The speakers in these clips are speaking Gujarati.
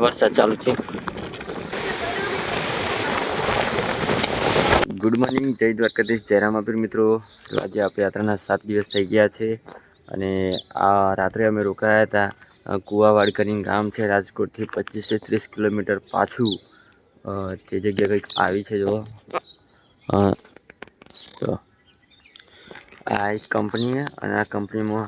વરસાદ ચાલુ છે. ગુડ મોર્નિંગ, જય દ્વારકાધીશ, જય રામાપીર મિત્રો. તો આજે આપણે યાત્રાના 7 દિવસ થઈ ગયા છે અને આ રાત્રે અમે રોકાયા હતા કુવાવાડ કરીને ગામ છે રાજકોટથી 25 થી 30 કિલોમીટર પાછું. તે જગ્યા કંઈક આવી છે જો. તો આ એક કંપની છે અને આ કંપનીમાં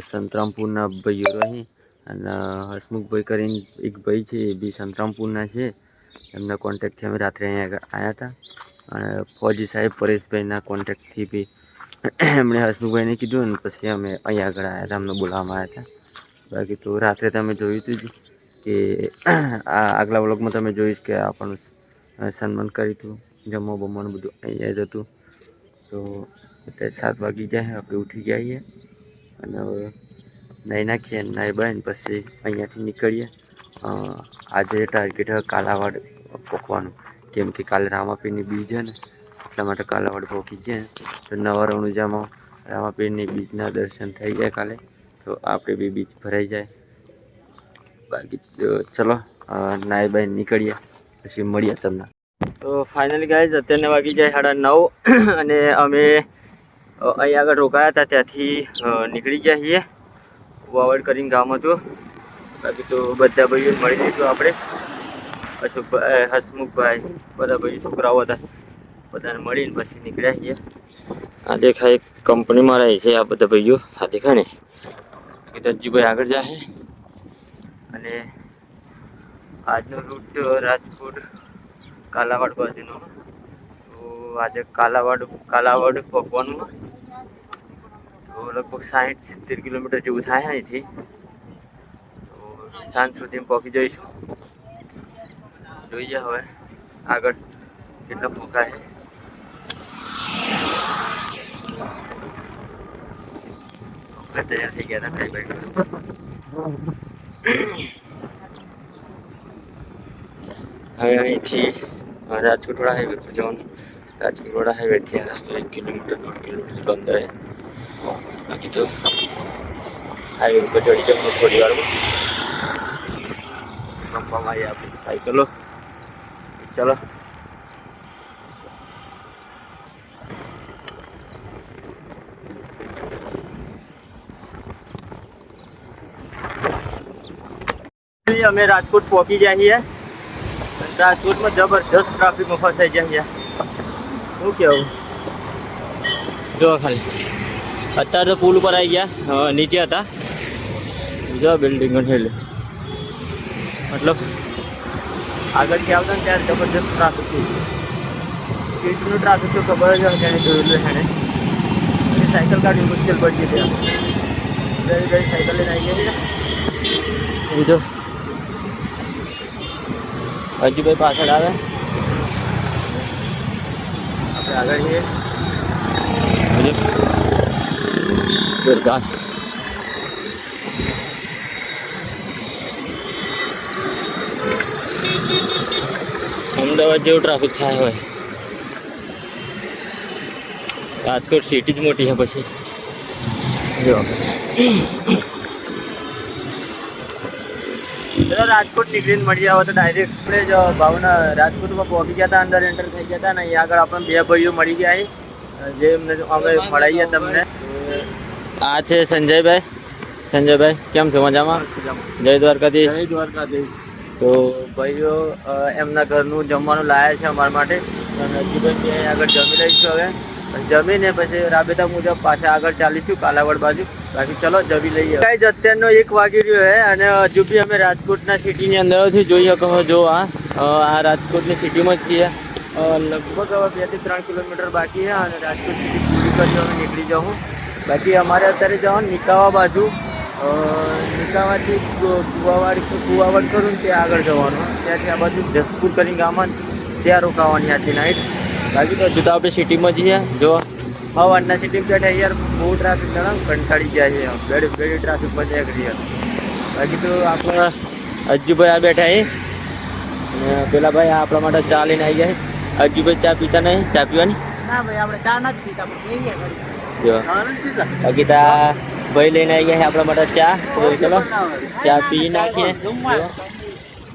સંતરામપુરના ભાઈઓ રહી અને હસમુખભાઈ કરીને એક ભાઈ છે એ બી સંતરામપુરના છે. એમના કોન્ટેક્ટથી અમે રાત્રે અહીંયા આવ્યા હતા અને ફौजी સાહેબ પરેશભાઈના કોન્ટેક્ટથી બી એમણે હસમુખભાઈને કીધું ને પછી અમે અહીંયા આગળ આવ્યા હતા, અમને બોલાવવામાં આવ્યા હતા. બાકી તો રાત્રે તમે જોયું હતું જ કે આ આગલા વ્લોગમાં તમે જોઈશ કે આપણું સન્માન કર્યું હતું, જમવા બમવાનું બધું અહીંયા જ હતું. તો અત્યારે 7 વાગી જાય, આપણે ઉઠી જઈએ અને હવે નાહી નાખીએ, નાહી બાઈને પછી અહીંયાથી નીકળીએ. આજે ટાર્ગેટ કાલાવાડ પહોંચવાનું, કેમ કે કાલે રામાપીરની બીજ છે ને એટલા માટે કાલાવાડ પહોંચી જાય તો નવા રણુજામાં રામાપીરની બીજના દર્શન થઈ જાય કાલે, તો આપણે બી બીજ ભરાઈ જાય. બાકી ચલો નાહી બાઈ નીકળીએ પછી મળીએ તમને. તો ફાઇનલી ગાઈઝ અત્યારને વાગી જાય 9:30 અને અમે અહીં આગળ રોકાયા હતા ત્યાંથી નીકળી ગયા છીએ. કુવાવાડ કરીને ગામ હતું. બાકી તો બધા ભાઈઓ મળી લીધું આપણે, અશોકભાઈ, હસમુખભાઈ, બધા ભાઈ છોકરાઓ હતા, બધાને મળીને પછી નીકળ્યા છીએ. આ દેખાય કંપનીમાં રહે છે આ બધા ભાઈઓ, આ દેખાય ને દજ્જુભાઈ આગળ જાય. અને આજનો રૂટ રાજકોટ કાલાવાડ બાજુનો. તો આજે કાલાવાડ પહોંચવાનું, તો લગભગ 60-70 કિલોમીટર જેવું થાય અહીંથી. તો સાંજ સુધી પહોંચી જઈશું. જોઈએ હવે આગળ કેટલો પહોંચાય. તૈયાર થઈ ગયા હતા કઈ મસ્ત. હવે અહીંથી રાજકોટ વાળા હાઈવે પર જવાનું. રાજકોટ વાળા હાઈવેથી આ રસ્તો 1 કિલોમીટર 1.5 કિલોમીટર અંદર. બાકી તો હાઈવે ઉપર ચડી જવાનું થોડી વારમાં. રમવામાં આવી આપણી સાયકલો. ચલો અમે રાજકોટ પહોંચી ગયા છીએ. રાજકોટમાં જબરજસ્ત ટ્રાફિકમાં ફસાઈ ગયા છીએ. શું કેવું જો ખાલી અત્યારે તો પુલ ઉપર આવી ગયા, નીચે હતા જો બિલ્ડિંગ એટલે મતલબ આગળથી આવતા ને ત્યારે જબરજસ્ત ટ્રાફિક થઈ ગયું. કેટલું ટ્રાફિક તો ખબર જ હોય તેને જોયેલું છે ને. સાયકલ કાઢવી મુશ્કેલ પડી ગઈ ત્યાં ગઈ સાયકલ લઈને આવી ગયા છે. બીજો હજુભાઈ પાછળ આવે, આપણે આગળ છીએ જોરદાર. અમદાવાદ જેવું ટ્રાફિક થાય હોય. રાજકોટ સિટી જ મોટી છે. પછી જો રાજકોટ નીકળીને મળી આવો તો ડાયરેક્ટ આપણે જ ભાવના રાજકોટમાં પહોંચી ગયા હતા, અંદર એન્ટર થઈ ગયા હતા ને અહીંયા આગળ આપણને 2 ભાઈઓ મળી ગયા છે જે અમે મળાઈએ તમને. આ છે સંજયભાઈ. સંજયભાઈ કેમ છો? મજામાં? જય દ્વારકાધીશ. જય દ્વારકાધીશ. તો ભાઈઓ એમના ઘરનું જમવાનું લાયા છે અમારા માટે અને હજીભાઈ અહીં આગળ જમી લઈશું. હવે જમીને પછી રાબેતા મુજબ પાછા આગળ ચાલીશું કાલાવાડ બાજુ. બાકી ચલો જમી લઈએ. ગાઈઝ અત્યારનો 1 વાગી રહ્યો છે અને હજુ બી અમે રાજકોટના સિટીની અંદરથી જોઈ શકો જો આ રાજકોટની સિટીમાં જ છીએ. લગભગ હવે 2 થી 3 કિલોમીટર બાકી છે અને રાજકોટ સિટી પૂરી કરી અમે નીકળી જાઉં. બાકી અમારે અત્યારે જવાનું નિકાવા બાજુ, નિકાવાથી કુવાવાડ કરું ત્યાં આગળ જવાનું. ત્યાંથી આ બાજુ જસપુર કરીને ગામ ત્યાં રોકાવાની હતી નાઈટ. બાકી તો જુદા આપણે સિટીમાં જઈએ. જો હવાના સિટીમાં બેઠા યાર બહુ ટ્રાફિક જણાવ કંટાળી ગયા છે. બેડી ટ્રાફિકમાં જાય કરીએ. બાકી તો આપણે અજ્જુભાઈ આ બેઠા છે અને પેલા ભાઈ આપણા માટે ચા લઈને આવી ગયા છે. અજ્જુભાઈ ચા પીતા નહીં? ચા પીવાની ના ભાઈ, આપણે ચા નથી પીતા. બાકી તા ભાઈ લઈને આવી ગયા છે આપણા માટે ચા. તો ચલો ચા પી નાખીએ.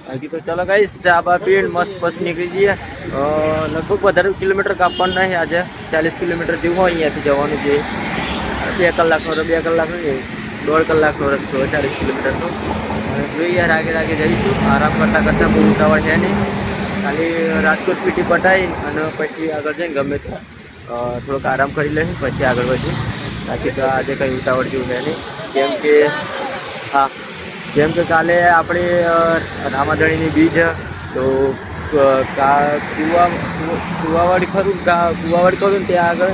બાકી તો ચાલો ગાઈસ ચા બા પીને મસ્ત બસ નીકળી જઈએ. લગભગ વધારે કિલોમીટર કાપવાનું નહીં આજે, 40 કિલોમીટર જેવું હોય અહીંયાથી જવાનું છે. 2 કલાકનો 2 કલાક નહીં, 1.5 કલાકનો રસ્તો 40 કિલોમીટરનો. જોઈએ રાગે રાગે જઈશું, આરામ કરતાં કરતાં બહુ ઉતાવળ છે નહીં. ખાલી રાજકોટ સિટી પટાવી અને પછી આગળ જઈને ગમે ત્યાં થોડોક આરામ કરી લઈશું, પછી આગળ વધીએ. બાકી તો આજે કંઈ ઉતાવળ જેવું છે નહીં. હા, જેમ કે કાલે આપણે રામાધણીની બીજ તો કુવાવાડી ખરું કુવાવાડી કરું ને ત્યાં આગળ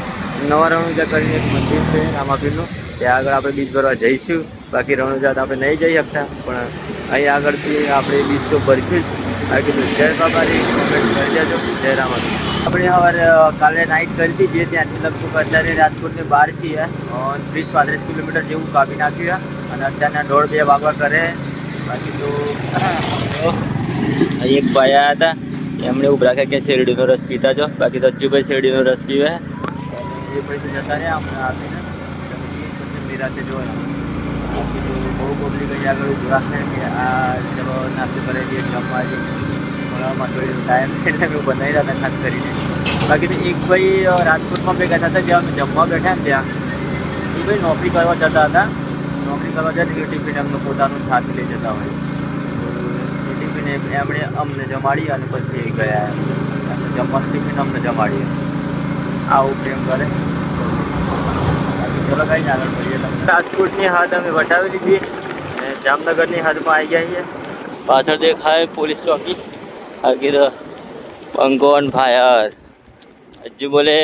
નવા રણુજા કરીને એક મંદિર છે રામાપીરનું, ત્યાં આગળ આપણે બીજ ભરવા જઈશું. બાકી રણુજા તો આપણે નહીં જઈ શકતા, પણ અહીં આગળથી આપણે બીજ તો ભરીશું જ. બાકી તો જય બાબાજી, કોમેન્ટ કરી દેજો. જય રામાપીર. આપણે સવારે કાલે નાઇટ કરી હતી, જે ત્યાંથી લગભગ અત્યારે રાજકોટની બહાર છીએ, 30-35 કિલોમીટર જેવું કાપી નાખ્યું. અને અત્યારના 1:30-2 વાગવા કરે. બાકી તો એક ભાઈ આવ્યા હતા, એમણે એવું રાખ્યા કે શેરડીનો રસ પીતા જો. બાકી તો અજ્જુભાઈ શેરડીનો રસ પીવે. એ પછી જતા રહ્યા અમને આપીને નિરાતે જોયા. બાકી તો બહુ પબ્લિક અહીંયા આગળ ઉભું રાખે કે આ ચલો નાસ્તો કરે છે, જમવા છે. ભણવામાં થોડી ટાઈમ એટલે મેં બનાવી રહ્યા હતા ખાસ કરીને. બાકી તો એક ભાઈ રાજકોટમાં ભેગા થતા જ્યાં અમે જમવા બેઠા ને ત્યાં, એ ભાઈ નોકરી કરવા જતા હતા. નોકરી કરવા જાય તો એ ટિફિન એમનું પોતાનું સાથે લઈ જતા હોય. એ ટિફિન એમણે અમને જમાડી અને પછી ગયા. જમવાનું ટિફિન અમને જમાડીએ. આવું પ્રેમ કરે. ચલો કઈ આગળ મળીએ. રાજકોટની હદ અમે વટાવી લીધી અને જામનગરની હદમાં આવી ગયા છીએ. પાછળ દેખાય પોલીસ ચોકી. આगे तो पंगोन फायर अज्जू बोले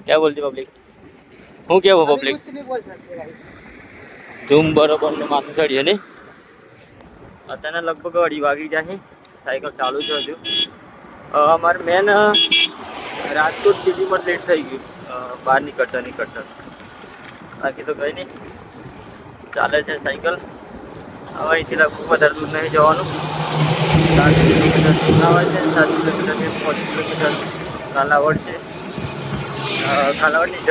क्या बोलती पब्लिक हूँ क्या वो पब्लिक कुछ नहीं बोल सकते गाइस. धूम बरोबर में माथું ચડીએ ને. અત્યારે લગભગ 2:30 વાગી જાય. સાયકલ ચાલુ છે હજુ. અમારે મેન રાજકોટ સિટીમાં લેટ થઈ ગયું બહાર નીકળતા. બાકી તો કંઈ નહીં, ચાલે છે સાયકલ. હવે અહીંથી લગભગ વધારે દૂર નહીં જવાનું. 7 કિલોમીટર આવે છે, 7 કિલોમીટરથી 5 કિલોમીટર કાલાવડ છે. કાલાવડની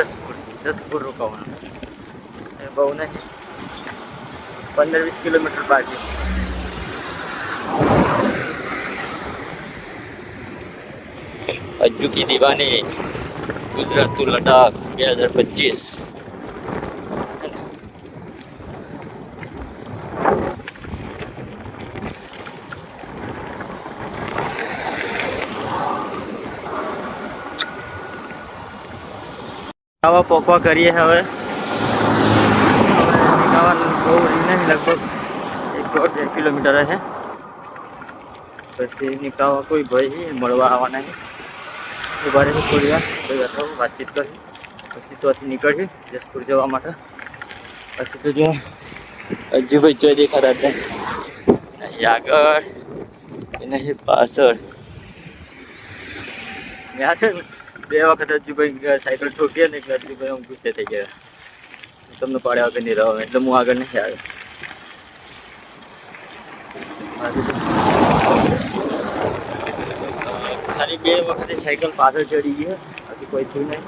જસપુર રોકાવાનું. એ બહુ નહીં, 15-20 કિલોમીટર બાકી. અજ્જુ કી દીવાની ગુજરાત ટુ લડાખ 2025. ખાવા પોકવા કરીએ હવે. ખાવા બહુ નહીં, લગભગ 1-1.5 કિલોમીટર છે. પછી નિકાવા કોઈ ભાઈ મળવા આવવાના નહીં. ઉભા રહે થોડી વાર, કોઈ અથવા વાતચીત કરી પછી ત્યાંથી નીકળીએ જસપુર જવા માટે. બાકી તો જો અજ્જુભાઈ જોઈ દેખાતા હતા નહીં આગળ નહીં પાછળ. મેં છે ને 2 વખત અજ્જુભાઈ સાયકલ ઠોકીએ ને એટલે અજ્જુભાઈ હું ગુસ્સે થઈ ગયા. તમને પાડ્યા વગર નહીં રહો એટલે હું આગળ નહીં આવ્યો. ખાલી 2 વખતે સાયકલ પાછળ ચડી ગઈ, બાકી કોઈ થયું નહીં.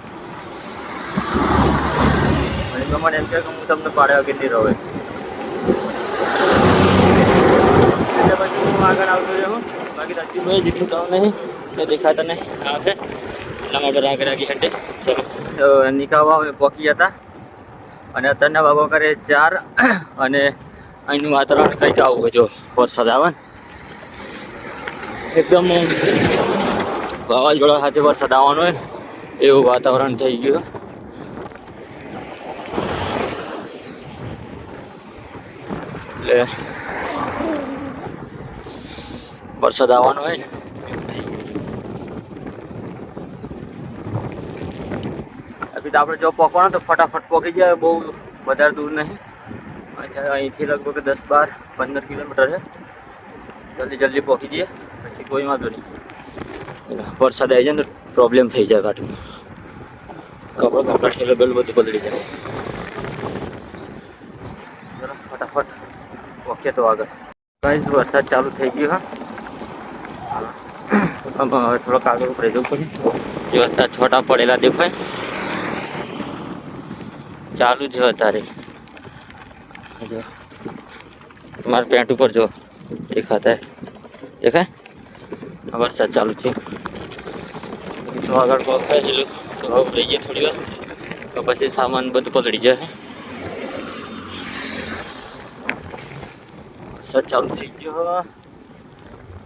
અને તમારે એમ કે હું તમને પાડ્યા વગર નહીં રહો એટલે પછી હું આગળ આવતો રહ્યો. બાકી અજ્જુભાઈ જેટલું કામ નહીં તે દેખાતા નહીં આવે એટલા માટે રાગે હટે. ચલો નિકાવા અમે પહોંચી હતા અને અત્યારના વાગો કરે 4 અને અહીંનું વાતાવરણ કંઈક આવું હોય. જો વરસાદ આવે ને એકદમ વાવાઝોડા સાથે વરસાદ આવવાનો હોય એવું વાતાવરણ થઈ ગયું. એટલે વરસાદ આવવાનો હોય ને એવું થઈ ગયું. બાકી તો આપણે જો પહોંચવાનો તો ફટાફટ પહોંચી જાય, બહુ વધારે દૂર નહીં. અહીંથી લગભગ 10-12-15 કિલોમીટર છે. જલ્દી પહોંચી જઈએ પછી કોઈ વાંધો નહીં. વરસાદ આવી જાય ને પ્રોબ્લેમ થઈ જાય ગાડીમાં. કપડાં ઠેલો બેલ બધું બગડી જાય. ચલો ફટાફટ પહોંચીએ તો આગળ. ગાઈસ વરસાદ ચાલુ થઈ ગયો. હવે થોડોક આગળ ઉપર જવું પડે. જો અત્યારે છોટા પડેલા દેખાય ચાલુ છે અત્યારે. જો મારા પેન્ટ ઉપર જો દેખાતા દેખાય વરસાદ ચાલુ છે તો આગળ પહોંચાય છે તો હવે રહીએ થોડી વાર તો પછી સામાન બધું પલળી જાય વરસાદ ચાલુ થઈ ગયો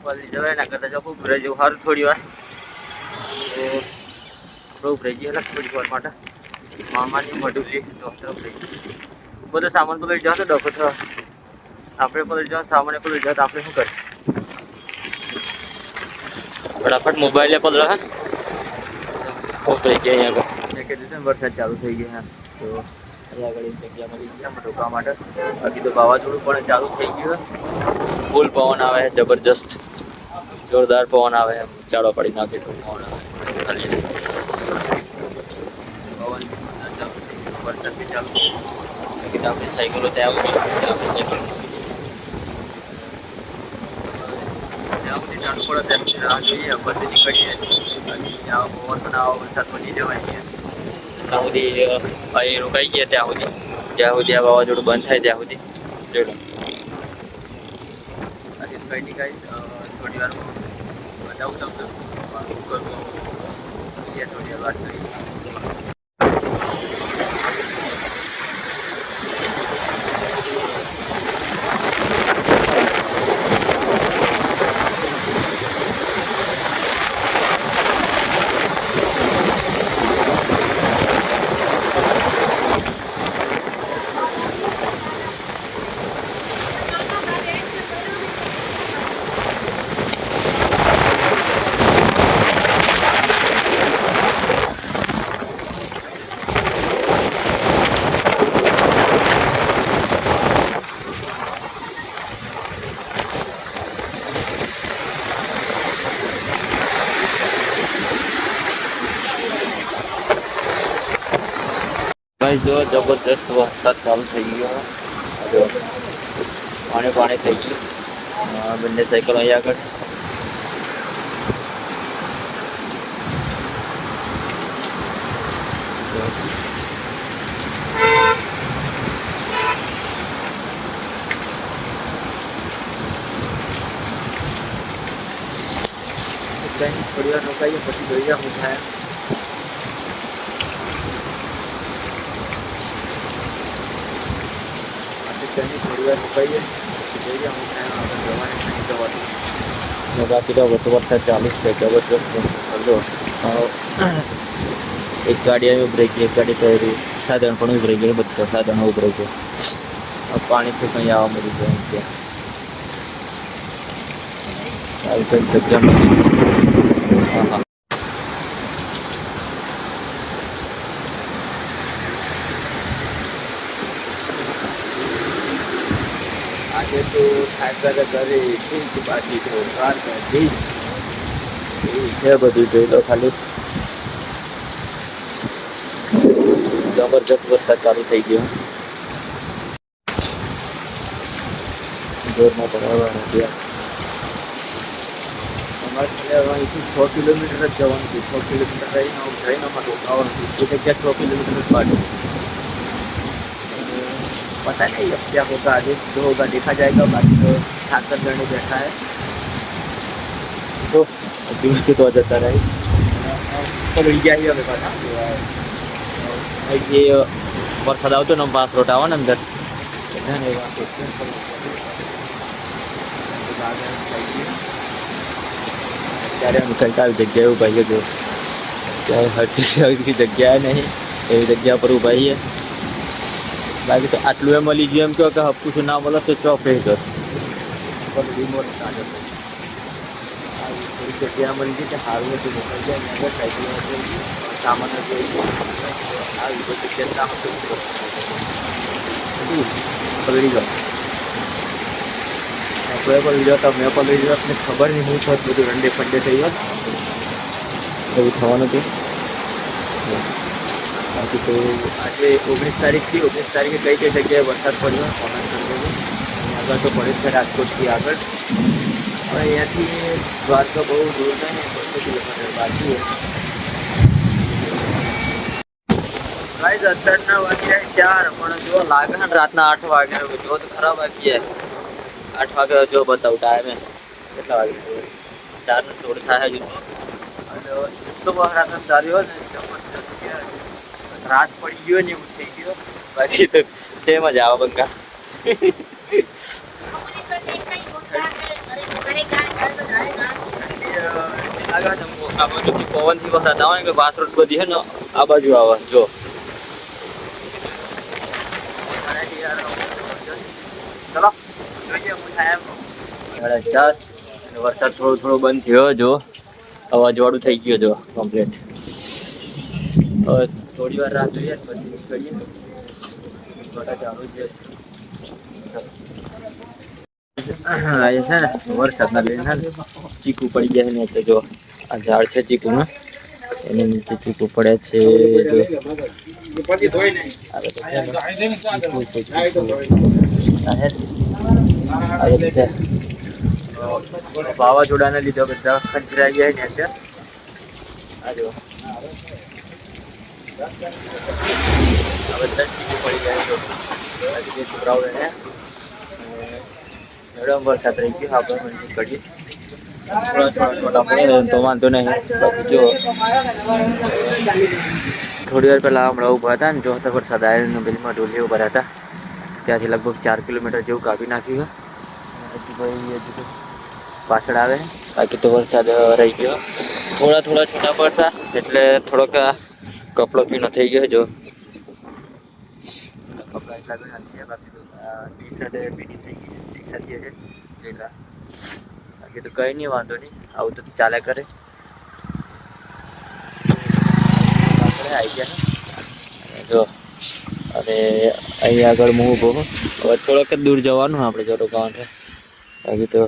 પલળી જવાય ના કરતા જો ઉભરે જેવું સારું થોડી વાર તો ઉભરાઈ ગયેલા થોડી વાર માટે મામાની મઢુલી તો બધો સામાન પલળી જતો ડખો થયો આપણે પલળી જવા સામાન પલળી જવા આપણે શું કરીએ ફટાફટ મોબાઈલે પલળે હા ઉભરાઈ ગયા અહીંયા આગળ મેં કીધું છે વરસાદ ચાલુ થઈ ગયો તો અહીંયા આગળ એક જગ્યા મળી ગયા રોકવા માટે બાકી તો વાવાઝોડું પણ ચાલુ થઈ ગયું ફૂલ પવન આવે જબરજસ્ત જોરદાર પવન આવે ચાળો પડી નાખે એટલું પવન આવે ખાલી પવન વરસાદ બી ચાલુ બાકી તો આપણી સાયકલો ત્યાં આપણી સાયકલ ત્યાં સુધી ચાલુ પડે ત્યાંથી રાહ જોઈએ પછી નીકળીએ ત્યાં પવન પણ આવો વરસાદ પડી જવાય ત્યાં સુધી અહીં રોકાઈ ગયા ત્યાં સુધી આ વાવાઝોડું બંધ થાય ત્યાં સુધી જોઈ લો આજે કઈ નહીં કઈ થોડી વારમાં બતાવું તમને થોડી વાર વાત કરી જો જબરદસ્ત વરસાદ ચાલુ થઈ ગયો જો પાણી થઈ ગયું બંને સાયકલ અહીંયા આગળ થોડી વાર રોકાઈએ પછી જોઈએ શું થાય થોડી વાર રોકાઈએ જોઈએ શું થાય આગળ જવાની નહીં જવાનું બાકી તો વધુ વરસાદ ચાલુ છે જબરજસ્ત જો એક ગાડી આવી ઉભરાઈ ગઈ એક ગાડી તો સાધન પણ ઉભરાઈ ગયું બધા સાધનો ઉભરાઈ ગયું પાણીથી કંઈ આવવા મળી જાય ત્યાં આવી કંઈક જગ્યા મળી હા હા આજે તો ખાતા ઘરે બાકી તો છે બધું જોઈ લો ખાલી જબરજસ્ત વરસાદ ચાલુ થઈ ગયો જોરમાં પડવા નથી અમારે અહીંથી 6 કિલોમીટર જ જવાનું છે 6 કિલોમીટર રહીને અમારે રોકાવાનું છે એ જગ્યા 6 કિલોમીટર જ બાજુ पता नहीं अब क्या होगा आगे जो होगा देखा जाएगा बाकी तो खाकर करने बैठा है तो अभी तो जाता रहे पकड़ी गया ही हमें पता ये वरसाद आवतो ने पास रोड आवे ने अंदर ત્યારે અમે ચલતા આવી જગ્યાએ ઊભા છીએ જો ત્યારે હટી જગ્યા નહીં એવી જગ્યા પર ઊભા છીએ બાકી તો આટલું એ મળી ગયું એમ કહો કે હપ્પુશું ના મળે તો ચોકડી જશે પણ રિમોટ થોડી જગ્યા મળી ગઈ કે સારું હતું મોકલી જાય આગળ સાયકલ સામાન આવી બધી જગ્યા પલળી ગયો આપણે પલળી ગયો તો મેં પલળી ગયો ને ખબર નહીં હું થોત બધું રંડે ફંડે થઈ ગયો એવું થવાનું હતું બાકી તો આજે 19 તારીખથી 19 તારીખે કઈ જગ્યાએ વરસાદ પડ્યો કોમેન્ટ કરી દેજો આગળ તો પડે છે રાજકોટથી આગળ હવે અહીંયાથી દ્વારકા બહુ દૂર નહીં 200 કિલોમીટર બાકી ગાઈસ અત્યારના વાગ્યા 4 પણ જો લાગે ને રાતના 8 વાગે જો તો ખરાબ વાગી જાય 8 વાગે જો બતાવું ટાઈમે કેટલા વાગે 4:16 થાય હજુ તો. અને એટલો વરસાદ ચાલ્યો ને જબરજસ્ત કે રાત પડી ગયો ને એવું થઈ ગયો. બાકી તો સેમ જ આવે બંગા. આ બાજુથી પવનથી વરસાદ આવે કે વાસરોડ બધી છે ને આ બાજુ આવે જો. ચલો જોઈએ હું થાય એમ. વરસાદ થોડો બંધ થયો જો. અવાજવાળું થઈ ગયો જો કમ્પ્લીટ. હવે થોડી વાર રાહ જોઈએ પછી નીકળીએ. ચાલુ છે વરસાદના લીધે ચીકુ પડી ગયા છે નીચે જો. આ ઝાડ છે ચીકુનું એની નીચે ચીકુ પડે છે જો. વાવાઝોડાને લીધે બધા ખંચરાઈ ગયા ને અત્યારે. આ જો આ બધા ચીકુ પડી ગયા જો. જે છોકરાઓ એને વરસાદ રહી ગયો આપણે નીકળીએ. થોડા તો વાંધો નહીં. જો થોડી વાર પહેલાં હમણાં ઊભા હતા ને જો તો વરસાદ આવ્યો નદીમાં ઢોલી ઉભા હતા. ત્યાંથી લગભગ 4 કિલોમીટર જેવું કાપી નાખ્યું. હજુ ભાઈ હજુ તો પાછળ આવે. બાકી તો વરસાદ રહી ગયો. થોડા છૂટા પડતા એટલે થોડોક કપડો ભીનો થઈ ગયો જો. કપડા એટલા ભીના થયા બાકી તો ટી શર્ટ ભીની થઈ ગઈ દેખાતી છે એટલા. બાકી તો કંઈ નહીં વાંધો નહીં આવું તો ચાલે કરે. આવી ગયા જો. અને અહીં આગળ હું ઊભો હવે થોડોક જ દૂર જવાનું આપણે જો રોકાવાનું છે. બાકી તો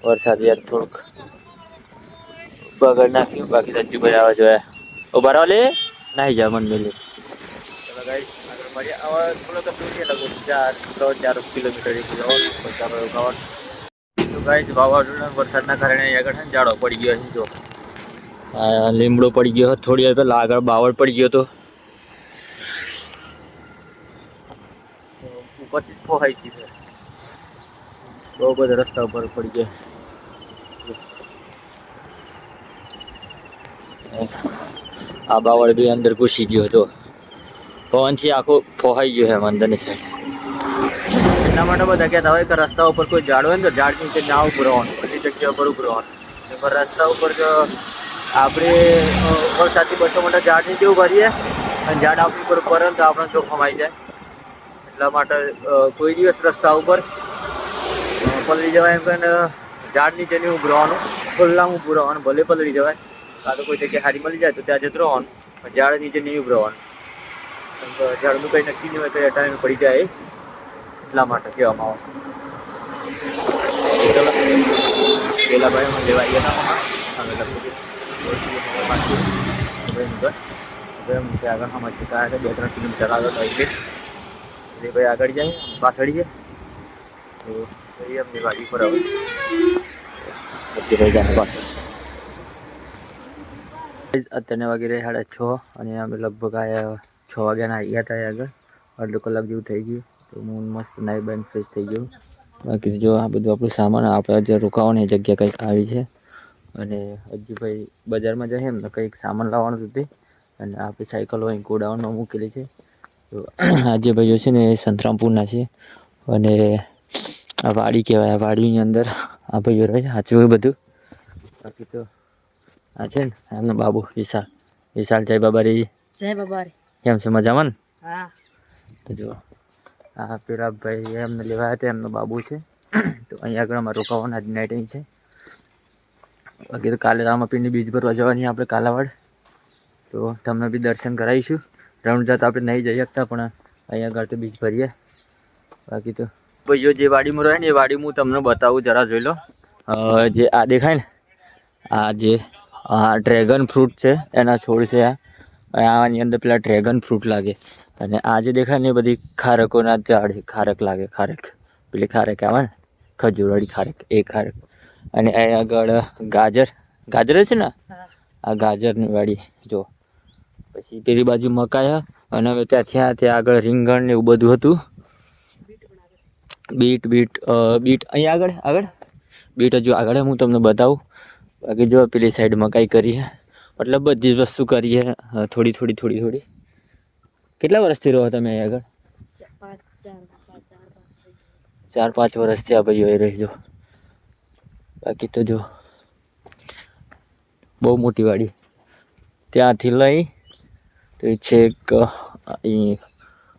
વરસાદ યાર થોડુંક બગડ નાખ્યું. બાકી તો ભાઈ આવવા જોયા ઉભા રહો લે નાહી જા મન મેલી. ચલો ગાઈસ આગળ મળીએ. હવે થોડોક દૂર છે લગભગ 4 કિલોમીટર જવાનું પછી આપણે રોકાવાનું. તો ગાઈસ વાવાઝોડા વરસાદના કારણે અહીં આગળ જાડો પડી ગયો છે જો. લીમડો પડી ગયો થોડી વાર પહેલા. આગળ બાવળ પડી ગયો હતો. ઉપરથી ફોહાઈ ગઈ છે. બહુ બધા રસ્તા ઉપર પડી ગયા. આ બાવળ બી અંદર ઘૂસી ગયો હતો. પવનથી આખું ફોહાઈ ગયું છે અંદરની સાઈડ. એટલા માટે બધા કહેતા હોય કે રસ્તા ઉપર કોઈ ઝાડ હોય ને તો ઝાડ નીચે ના ઉભું રહેવાનું. બધી જગ્યા ઉપર ઉભું રહેવાનું. પણ રસ્તા ઉપર જો આપણે વરસાદથી 200 મીટર ઝાડ નીચે ઉભા રહીએ અને ઝાડ આપણી ઉપર પડે તો આપણે જોખમ આવી જાય. એટલા માટે કોઈ દિવસ રસ્તા ઉપર પલળી જવાય એમ કરીને ઝાડ નીચે નહીં ઉભું રહેવાનું. ખુલ્લામાં ઉભું રહેવાનું. ભલે પલળી જવાય કાં તો કોઈ જગ્યાએ હારી મળી જાય તો ત્યાં જતું રહેવાનું. પણ ઝાડ નીચે નહીં ઉભું રહેવાનું. ઝાડનું કંઈ નક્કી નહીં હોય તો એ ટાઈમે પડી જાય એટલા માટે કહેવામાં આવે. ચલો પેલા ભાઈ મને લેવા આવ્યા હતા અમે લગભગ આગળ હમણાં ચૂકા 2-3 કિલોમીટર આગળ આવી ભાઈ આગળ જાય પાછળ છે તો એમની વાડી પર આવે ભાઈ જાય પાછળ. અત્યારના વાગે 6:30 અને અમે લગભગ આવ્યા 6 વાગ્યાના આવ્યા હતા આગળ. અડધો કલાક જેવું થઈ ગયું તો હું મસ્ત નાઈ બાઈને ફ્રેશ થઈ ગયું. બાકી જો આ બધું આપણું સામાન આપણે જે રોકાવાની જગ્યા કંઈક આવી છે. અને હજુ ભાઈ બજારમાં જઈએ એમ તો કંઈક સામાન લાવવાનું હતું અને આપણી સાયકલ અહીં ગોડાઉનમાં મૂકેલી છે. તો આજે ભાઈઓ છે ને એ સંતરામપુરના છે અને આ વાડી કહેવાય. આ વાડીની અંદર આ ભાઈઓ રહે સાચું હોય બધું. બાકી તો આ છે ને એમનો બાબુ વિશાલ જય બાબા રે. જય બાબા રે. કેમ છે મજામાં ને? હા. તો જો આ પેલા ભાઈ એમને લેવાયા હતા એમનો બાબુ છે. તો અહીંયા આગળ અમારે રોકાવાના આજ નાઇટિંગ છે. બાકી તો કાલે રામાપીરની બીજ ભરવા જવાની આપણે કાલાવાડ. તો તમને બી દર્શન કરાવીશું. રણુજા તો આપણે નહીં જઈ શકતા પણ અહીંયા આગળ તો બીજ ભરીએ. બાકી તો ભાઈઓ જે વાડીમાં રહે ને એ વાડી હું તમને બતાવું જરા જોઈ લો. જે આ દેખાય ને આ જે ડ્રેગન ફ્રૂટ છે એના છોડ છે. આની અંદર પેલા ડ્રેગન ફ્રૂટ લાગે અને આ જે દેખાય ને એ બધી ખારકોના ઝાડ ખારક લાગે. ખારક પેલી ખારક આવે ને ખજૂરવાળી ખારક એ ખારક. અને અહીં આગળ ગાજર છે ને આ ગાજરની વાડી જો. પછી પેલી બાજુ મકાઈ અને હવે ત્યાં આગળ રીંગણ ને એવું બધું હતું. બીટ બીટ બીટ અહીંયા આગળ આગળ બીટ હજુ આગળ હું તમને બતાવું. બાકી જો પેલી સાઈડ મકાઈ કરી છે, મતલબ બધી જ વસ્તુ કરી છે, થોડી થોડી થોડી થોડી. કેટલા વર્ષથી રહો તમે અહીં આગળ? 4-5 વર્ષથી આ ભાઈઓ રહી જો. બાકી તો જો બહુ મોટી વાડી, ત્યાંથી લઈ તો છે એક અહીં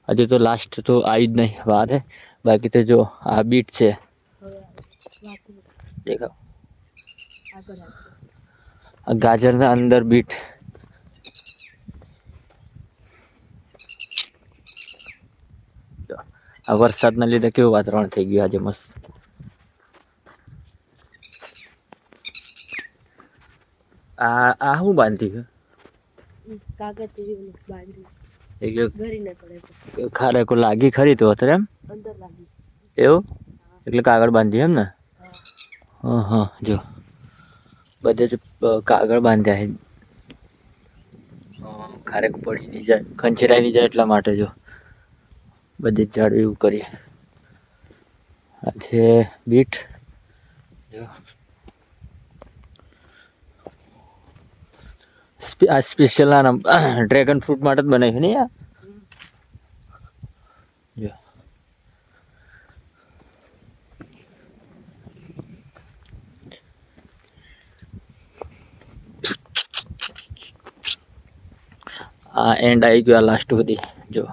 હજુ તો લાસ્ટ તો આવી જ નહીં વાર હે. બાકી તો જો આ બીટ છે, દેખાવ આ ગાજરના અંદર બીટ. આ વરસાદના લીધે કેવું વાતાવરણ થઈ ગયું આજે મસ્ત. આ શું બાંધી છે ખારેકો લાગી ખરી તો અત્યારે એમ એવું એટલે કાગળ બાંધી એમ ને. હા હા જો બધે જ કાગળ બાંધ્યા છે, ખારેક પડી નહીં જાય, ખંચેરાઈ નહીં જાય એટલા માટે જો બધી જ ઝાડ એવું કરીએ. આ છે બીટ જો. આ સ્પેશિયલ ડ્રેગન ફ્રૂટ માટે જ બનાવ્યું નહીં આ જો. આ એન્ડ આવી ગયો, આ લાસ્ટ સુધી જો.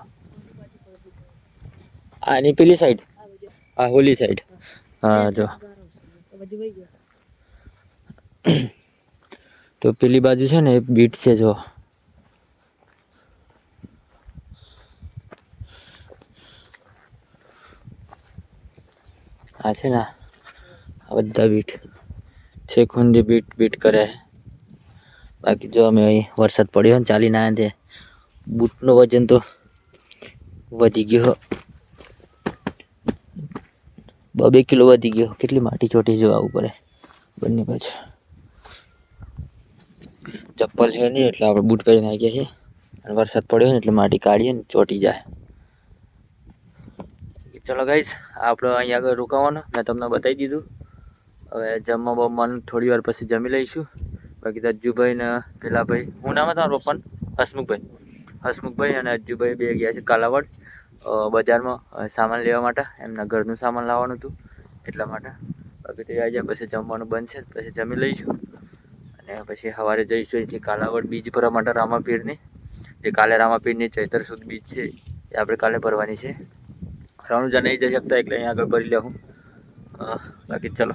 આની પેલી સાઈડ, આ હોલી સાઈડ, હા જો. તો પેલી બાજુ છે ને એ બીટ છે જો. આ છે ને આ બધા બીટ છે, ખૂંદી બીટ બીટ કરે. બાકી જો અમે અહીં વરસાદ પડ્યો ને ચાલીને આવ્યા તે બૂટનું વજન તો વધી ગયો, 2 કિલો વધી ગયો. કેટલી માટી ચોટી જો આવું પડે બંને બાજુ. ચપ્પલ છે નહીં એટલે આપણે બૂટ પહેરીને આવી ગયા છીએ, અને વરસાદ પડ્યો ને એટલે માટી કાઢીએ ને ચોટી જાય. ચલો ગાઈસ, આપણે અહીંયા આગળ રોકાવાનું મેં તમને બતાવી દીધું. હવે જમવા બમવાનું થોડી વાર પછી જમી લઈશું. બાકી તો અજ્જુભાઈ ને પેલા ભાઈ, હું નામ તમારું પપ્પાનું? હસમુખભાઈ અને અજ્જુભાઈ બે ગયા છે કાલાવડ બજારમાં સામાન લેવા માટે. એમના ઘરનું સામાન લાવવાનું હતું એટલા માટે. બાકી તો આવી જાય પછી જમવાનું બનશે, પછી જમી લઈશું અને પછી સવારે જઈશું અહીંથી કાલાવડ બીજ ભરવા માટે. રામાપીરની જે કાલે રામાપીરની ચૈતર સુદ બીજ છે એ આપણે કાલે ભરવાની છે. રણુજા નહીં જઈ શકતા એટલે અહીં આગળ ભરી લેવું. બાકી ચલો.